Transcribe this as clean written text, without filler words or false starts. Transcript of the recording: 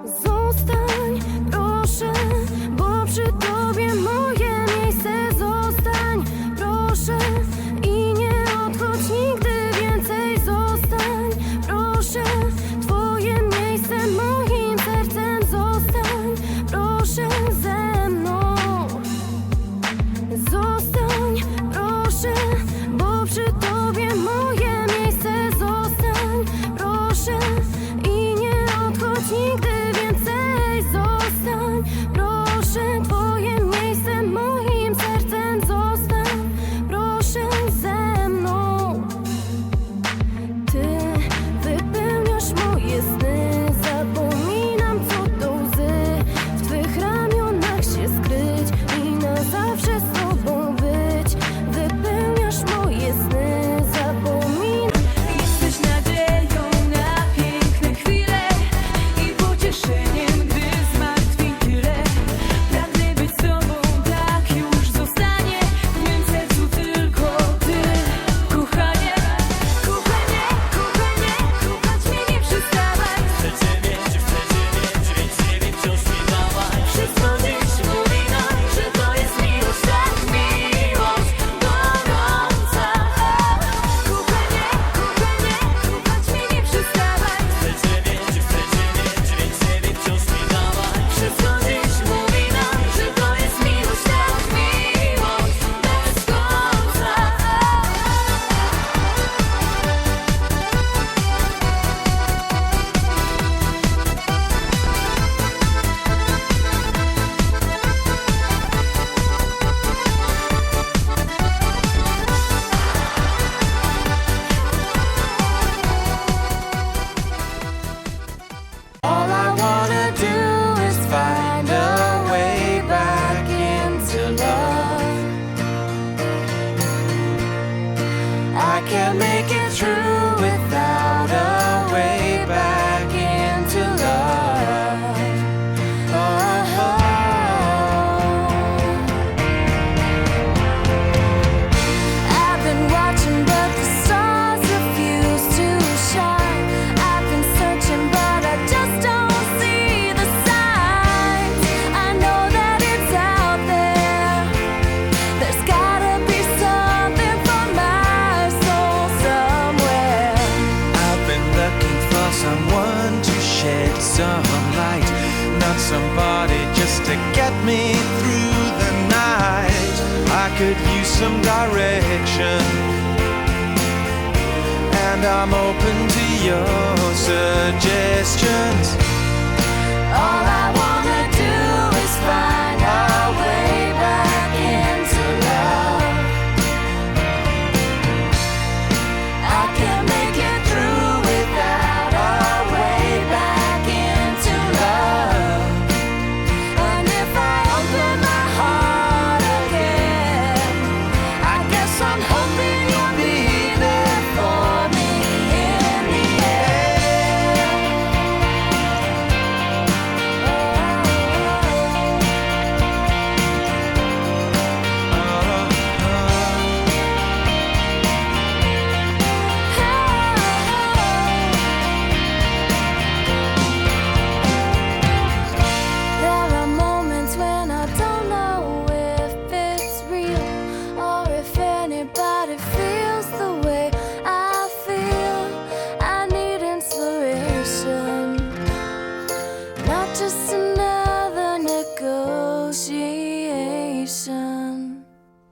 Zostań, proszę, bo przy Tobie moje miejsce. Zostań, proszę, i nie odchodź nigdy więcej. Zostań, proszę, Twoje miejsce moim sercem. Zostań, proszę, ze mną. Zostań, proszę, bo przy Tobie moje miejsce. Zostań, proszę, i nie odchodź nigdy więcej. Zostań, proszę, Twoje miejsce moim sercem. Zostań, proszę, ze mną. Ty wypełniasz moje sny. Zapominam, co to łzy. W Twych ramionach się skryć i na zawsze z Tobą być. Wypełniasz moje sny. Zapominam. Jesteś nadzieją na piękne chwile i pocieszeniem, gdy zmartwień tyle. Pragnę być z Tobą, tak już zostanie. W mym sercu tylko Ty, kochanie. Kochanie, kochanie, kochać mnie nie przestawaj. Chcę Cię mieć, więc Ciebie wciąż mi dawaj. Wszystko dziś mówi nam, że to jest miłość, tak miłość gorąca. Kochanie, kochanie, kochać mnie nie przestawaj. Chcę Cię mieć, więc Ciebie wciąż mi dawaj. Wszystko dziś mówi nam, że to jest miłość, tak miłość bez końca. All I wanna do is find a way back into love. I can't make it through without a way back into love. Oh. I've been watching, but the stars refuse to shine. I've been searching, but I just don't see the signs. I know that it's out there. There's gotta be something for my soul somewhere. I've been looking for someone to shed some light, not somebody just to get me through the night. I could use some direction, and I'm open to your suggestions.